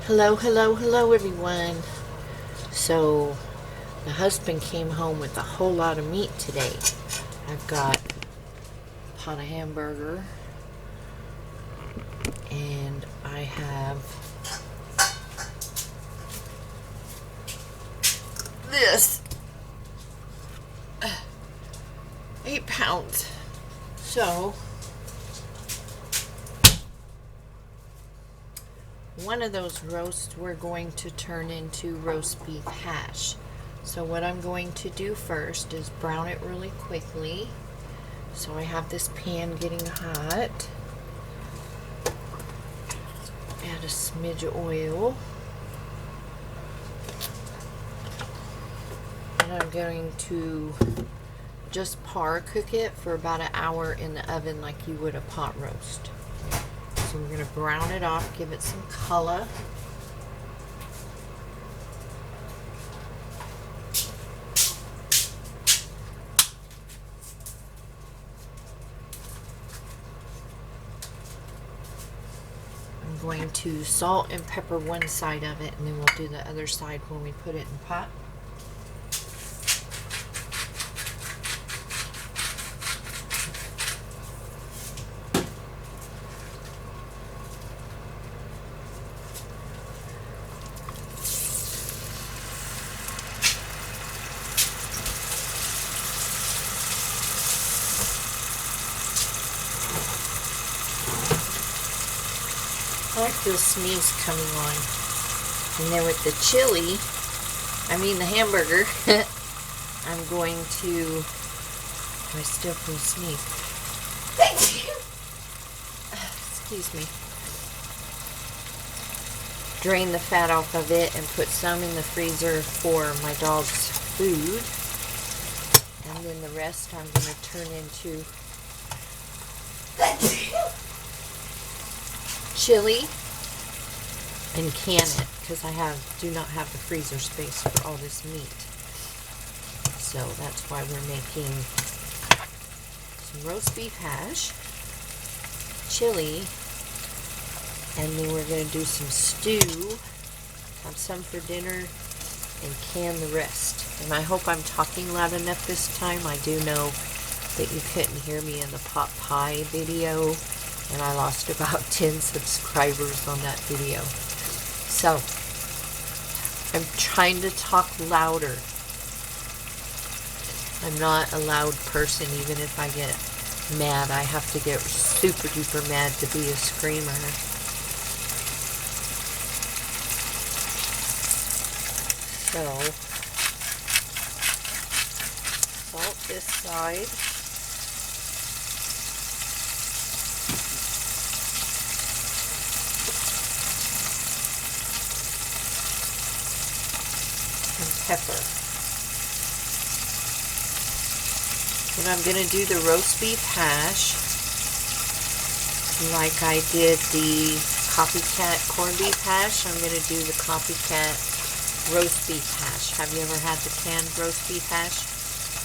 Hello, hello, hello, everyone. So, the husband came home with a whole lot of meat today. I've got a pot of hamburger, and I have this 8 pounds. So, one of those roasts we're going to turn into roast beef hash. So what I'm going to do first is brown it really quickly. So I have this pan getting hot. Add a smidge of oil. And I'm going to just par cook it for about an hour in the oven like you would a pot roast. So we're going to brown it off, give it some color. I'm going to salt and pepper one side of it, and then we'll do the other side when we put it in the pot. I feel sneeze coming on. And then with the the hamburger, I'm going to, I still feel sneeze. Excuse me. Drain the fat off of it and put some in the freezer for my dog's food. And then the rest I'm going to turn into chili and can it because I do not have the freezer space for all this meat. So that's why we're making some roast beef hash, chili, and then we're going to do some stew, have some for dinner, and can the rest. And I hope I'm talking loud enough this time. I do know that you couldn't hear me in the pot pie video, and I lost about 10 subscribers on that video. So, I'm trying to talk louder. I'm not a loud person. Even if I get mad, I have to get super duper mad to be a screamer. So, salt this side. Pepper. And I'm going to do the roast beef hash like I did the Copycat corned beef hash. I'm going to do the Copycat roast beef hash. Have you ever had the canned roast beef hash?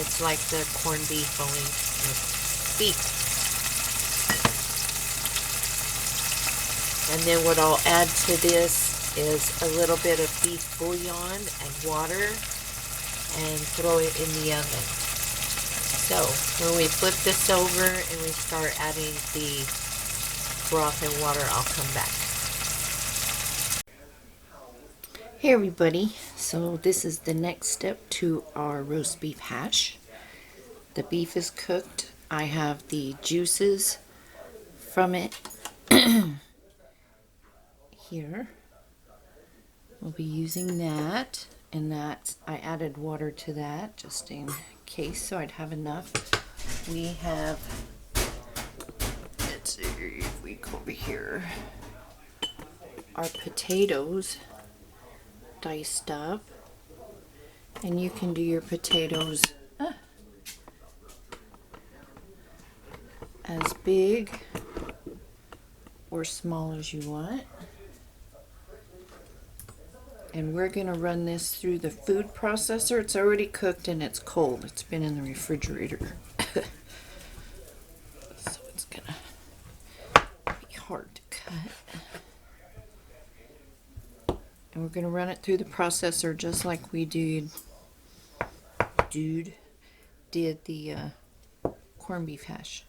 It's like the corned beef only with beef. And then what I'll add to this is a little bit of beef bouillon and water and throw it in the oven. So when we flip this over and we start adding the broth and water, I'll come back. Hey everybody, so this is the next step to our roast beef hash. The beef is cooked. I have the juices from it here. We'll be using that, and that I added water to that just in case, so I'd have enough. We have, let's see if we go over here, our potatoes diced up, and you can do your potatoes as big or small as you want. And we're going to run this through the food processor. It's already cooked and it's cold. It's been in the refrigerator. So it's going to be hard to cut. And we're going to run it through the processor just like we did the corned beef hash.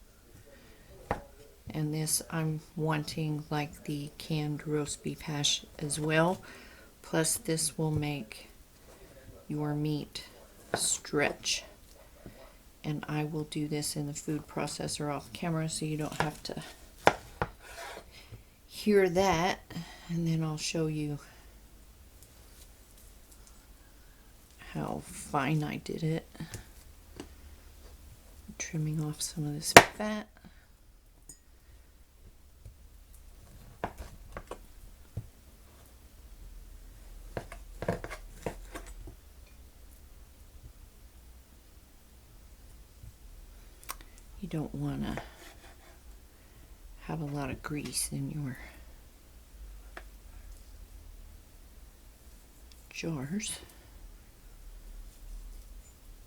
And this I'm wanting like the canned roast beef hash as well. Plus this will make your meat stretch. And I will do this in the food processor off camera so you don't have to hear that. And then I'll show you how fine I did it. Trimming off some of this fat. You don't want to have a lot of grease in your jars.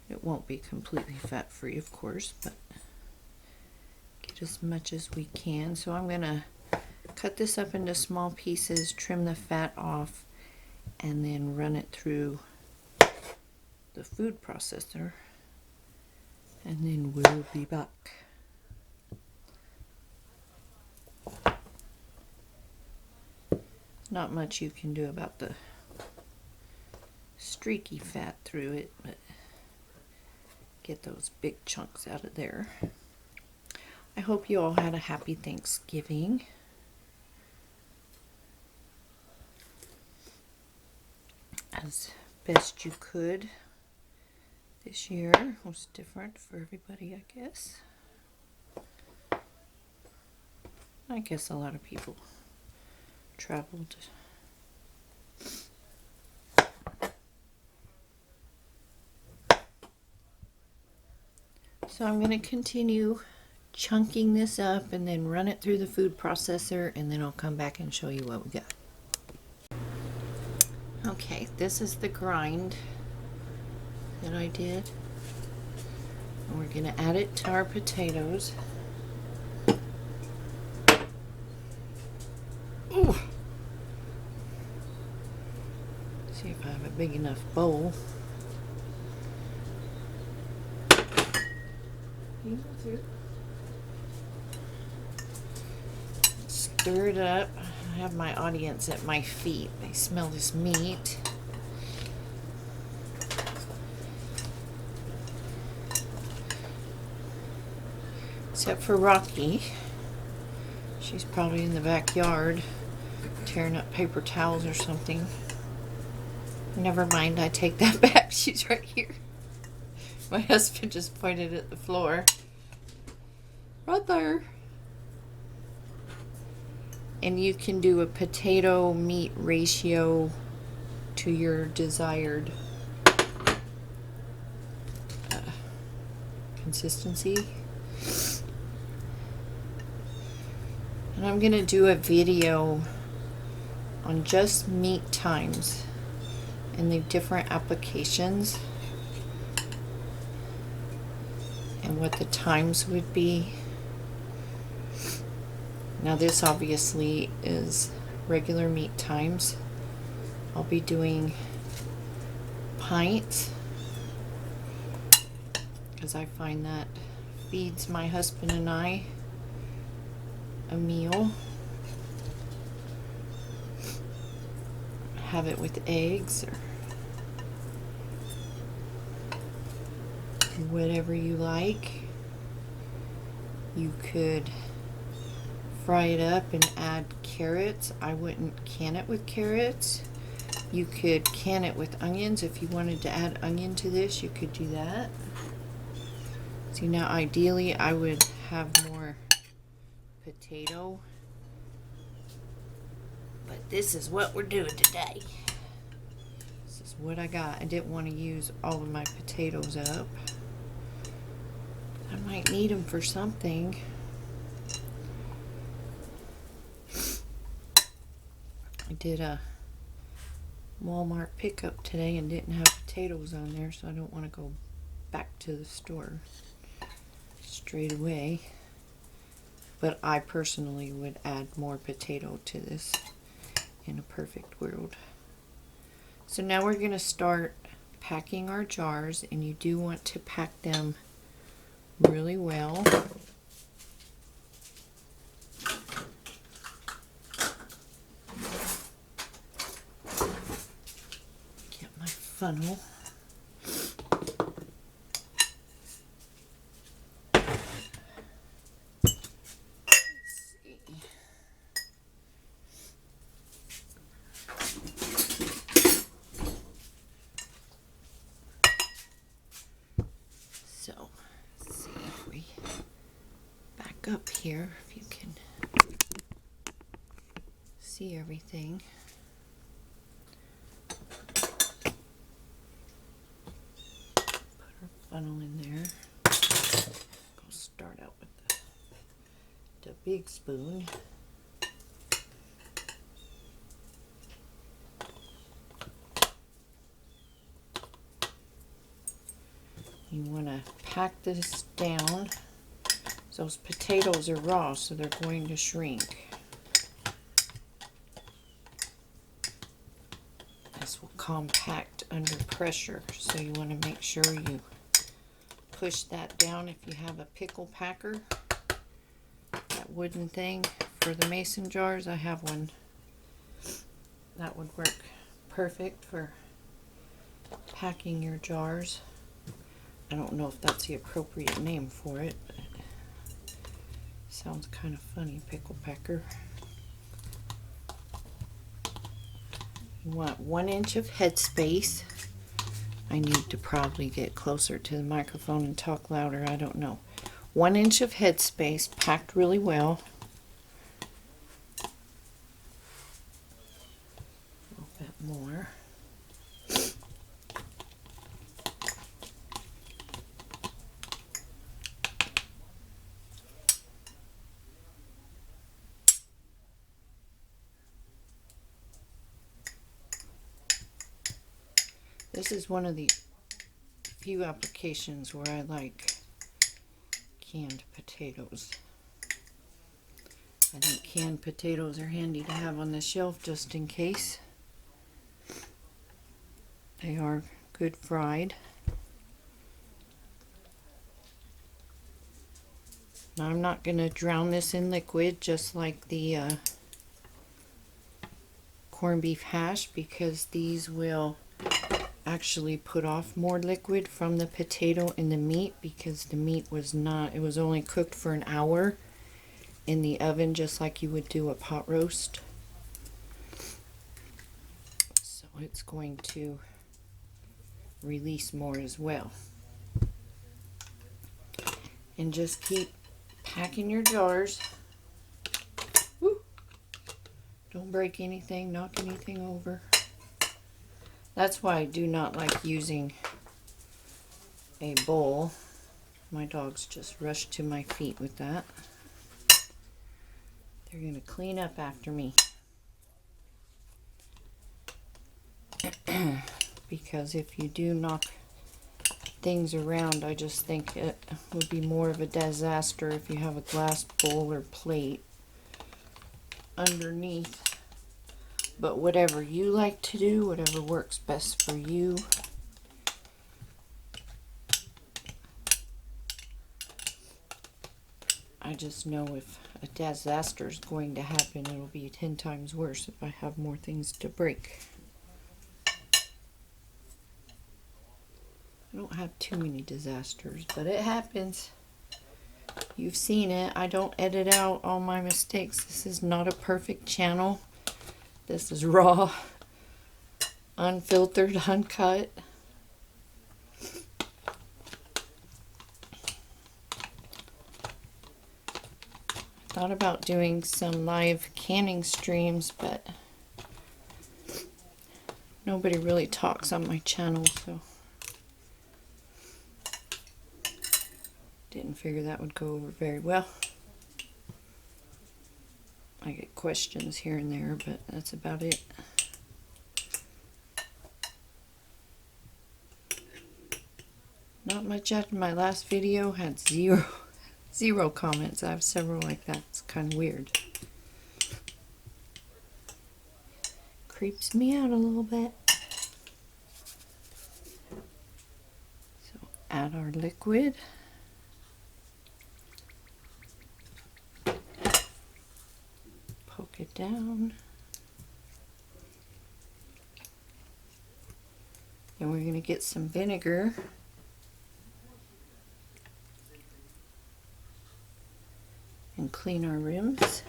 It won't be completely fat free, of course, but get as much as we can. So I'm going to cut this up into small pieces, trim the fat off, and then run it through the food processor, and then we'll be back. Not much you can do about the streaky fat through it, but get those big chunks out of there. I hope you all had a happy Thanksgiving. As best you could. This year was different for everybody, I guess. I guess a lot of people traveled. So I'm going to continue chunking this up and then run it through the food processor, and then I'll come back and show you what we got. Okay, this is the grind that I did. And we're going to add it to our potatoes. Ooh. See if I have a big enough bowl. Stir it up. I have my audience at my feet. They smell this meat. Except for Rocky. She's probably in the backyard tearing up paper towels or something. Never mind, I take that back. She's right here. My husband just pointed at the floor. Right there. And you can do a potato meat ratio to your desired consistency. And I'm going to do a video on just meat times and the different applications and what the times would be. Now this obviously is regular meat times. I'll be doing pints because I find that feeds my husband and I a meal. Have it with eggs or whatever you like. You could fry it up and add carrots. I wouldn't can it with carrots. You could can it with onions. If you wanted to add onion to this, you could do that. See, now ideally I would have more potato, but this is what we're doing today. This is what I got. I didn't want to use all of my potatoes up. I might need them for something. I did a Walmart pickup today and didn't have potatoes on there, so I don't want to go back to the store straight away. But I personally would add more potato to this in a perfect world. So now we're going to start packing our jars, and you do want to pack them really well. Get my funnel. So, let's see if we back up here, if you can see everything. Put our funnel in there. I'll start out with the big spoon. You want to pack this down. Those potatoes are raw, so they're going to shrink. This will compact under pressure, so you want to make sure you push that down. If you have a pickle packer, that wooden thing for the mason jars, I have one. That would work perfect for packing your jars. I don't know if that's the appropriate name for it, but sounds kind of funny, pickle packer. You want 1 inch of headspace. I need to probably get closer to the microphone and talk louder, I don't know. 1 inch of headspace packed really well. A little bit more. This is one of the few applications where I like canned potatoes. I think canned potatoes are handy to have on the shelf just in case. They are good fried. Now I'm not going to drown this in liquid just like the corned beef hash, because these will actually put off more liquid from the potato and the meat, because the meat was not, it was only cooked for an hour in the oven just like you would do a pot roast. So it's going to release more as well. And just keep packing your jars. Woo. Don't break anything, knock anything over. That's why I do not like using a bowl. My dogs just rushed to my feet with that. They're going to clean up after me. Because if you do knock things around, I just think it would be more of a disaster if you have a glass bowl or plate underneath. But whatever you like to do, whatever works best for you. I just know if a disaster is going to happen, it'll be 10 times worse if I have more things to break. I don't have too many disasters, but it happens. You've seen it. I don't edit out all my mistakes. This is not a perfect channel. This is raw, unfiltered, uncut. Thought about doing some live canning streams, but nobody really talks on my channel, so didn't figure that would go over very well. I get questions here and there, but that's about it. Not much after my last video. Had zero comments. I have several like that. It's kind of weird. Creeps me out a little bit. our liquid. Poke it down. And we're going to get some vinegar. And clean our rims.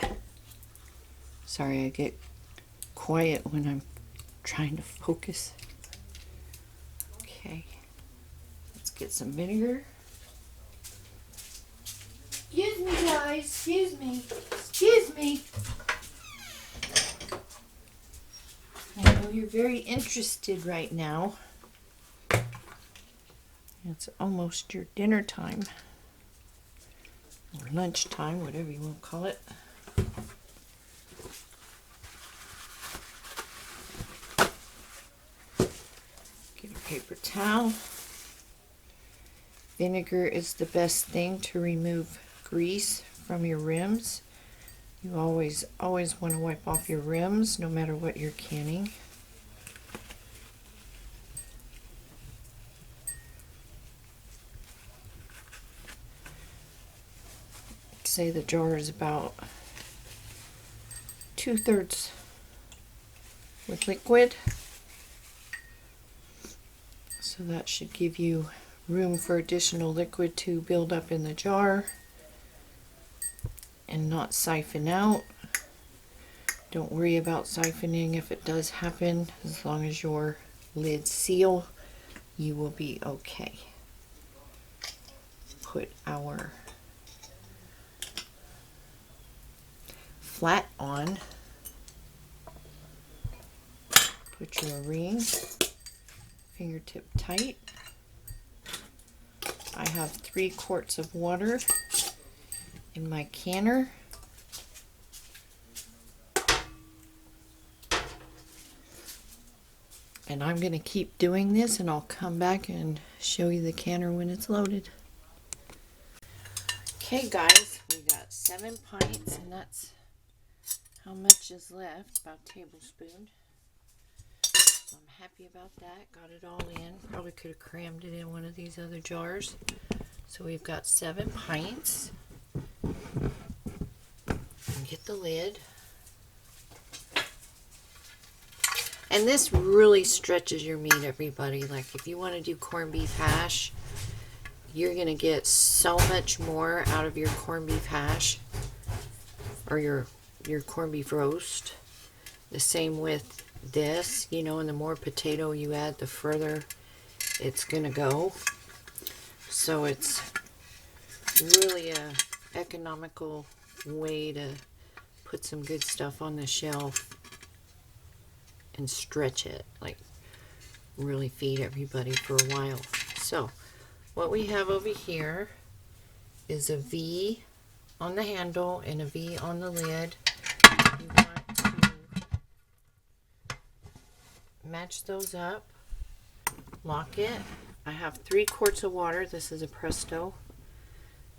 Sorry, I get quiet when I'm trying to focus. Okay, let's get some vinegar. Excuse me, guys. Excuse me. Excuse me. I know you're very interested right now. It's almost your dinner time. Or lunch time, whatever you want to call it. Get a paper towel. Vinegar is the best thing to remove grease from your rims. You always want to wipe off your rims no matter what you're canning. Say the jar is about 2/3 with liquid. So that should give you room for additional liquid to build up in the jar and not siphon out. Don't worry about siphoning if it does happen. As long as your lids seal, you will be okay. Put our flat on. Put your ring fingertip tight. I have 3 quarts of water in my canner. And I'm going to keep doing this, and I'll come back and show you the canner when it's loaded. Okay guys, we got 7 pints, and that's how much is left, about a tablespoon. So I'm happy about that. Got it all in. Probably could have crammed it in one of these other jars. So we've got 7 pints. And get the lid. And this really stretches your meat, everybody. Like if you want to do corned beef hash, you're going to get so much more out of your corned beef hash or your corned beef roast. The same with this, you know, and the more potato you add, the further it's going to go. So it's really a economical way to put some good stuff on the shelf and stretch it, like really feed everybody for a while. So what we have over here is a V on the handle and a V on the lid. You want to match those up, lock it. I have 3 quarts of water. This is a Presto.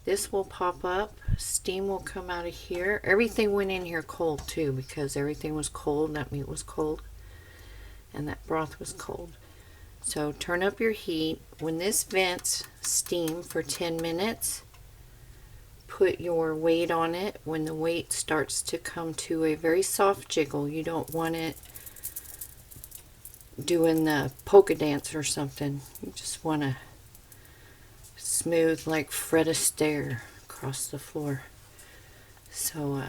This will pop up, steam will come out of here. Everything went in here cold too, because everything was cold. That meat was cold and that broth was cold. So turn up your heat. When this vents, steam for 10 minutes. Put your weight on it. When the weight starts to come to a very soft jiggle, you don't want it doing the polka dance or something. You just want to smooth like Fred Astaire across the floor. So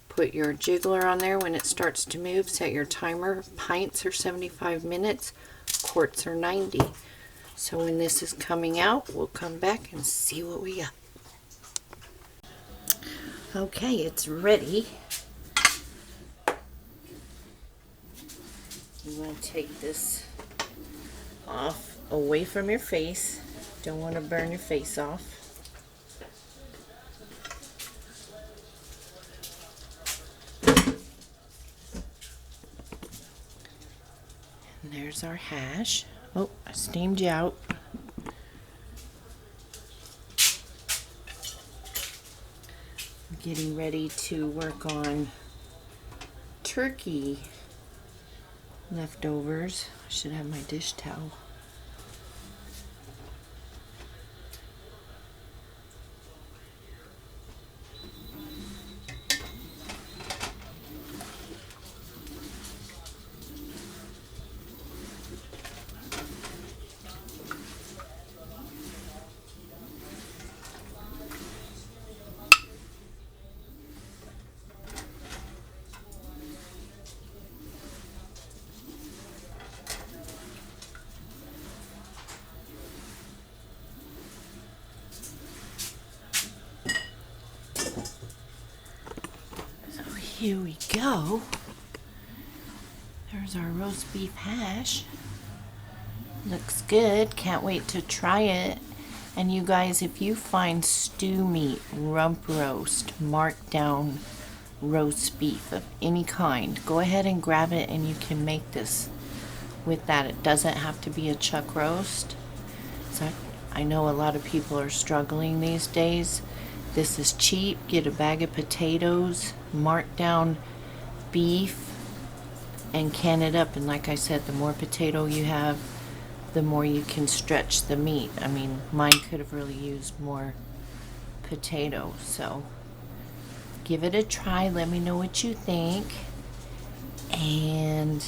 put your jiggler on there. When it starts to move, set your timer. Pints are 75 minutes, quarts are 90. So when this is coming out, we'll come back and see what we got. Okay, it's ready. You want to take this off away from your face. Don't want to burn your face off. And there's our hash. Oh, I steamed you out. I'm getting ready to work on turkey leftovers. I should have my dish towel. Here we go. There's our roast beef hash. Looks good. Can't wait to try it. And you guys, if you find stew meat, rump roast, marked down roast beef of any kind, go ahead and grab it and you can make this with that. It doesn't have to be a chuck roast. So I know a lot of people are struggling these days. This is cheap. Get a bag of potatoes, mark down beef, and can it up. And like I said, the more potato you have, the more you can stretch the meat. I mean, mine could have really used more potato. So give it a try. Let me know what you think. And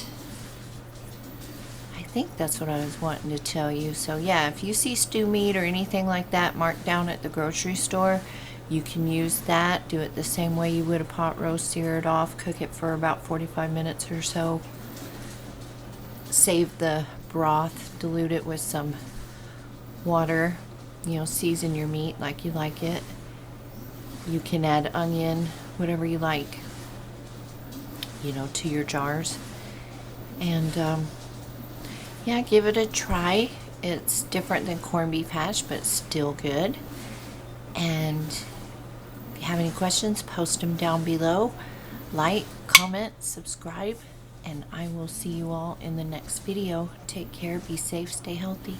I think that's what I was wanting to tell you. So yeah, if you see stew meat or anything like that marked down at the grocery store, you can use that. Do it the same way you would a pot roast. Sear it off, cook it for about 45 minutes or so. Save the broth, dilute it with some water. You know, season your meat like you like it. You can add onion, whatever you like, you know, to your jars. And yeah, give it a try. It's different than corned beef hash, but it's still good. And if you have any questions, post them down below. Like, comment, subscribe, and I will see you all in the next video. Take care, be safe, stay healthy.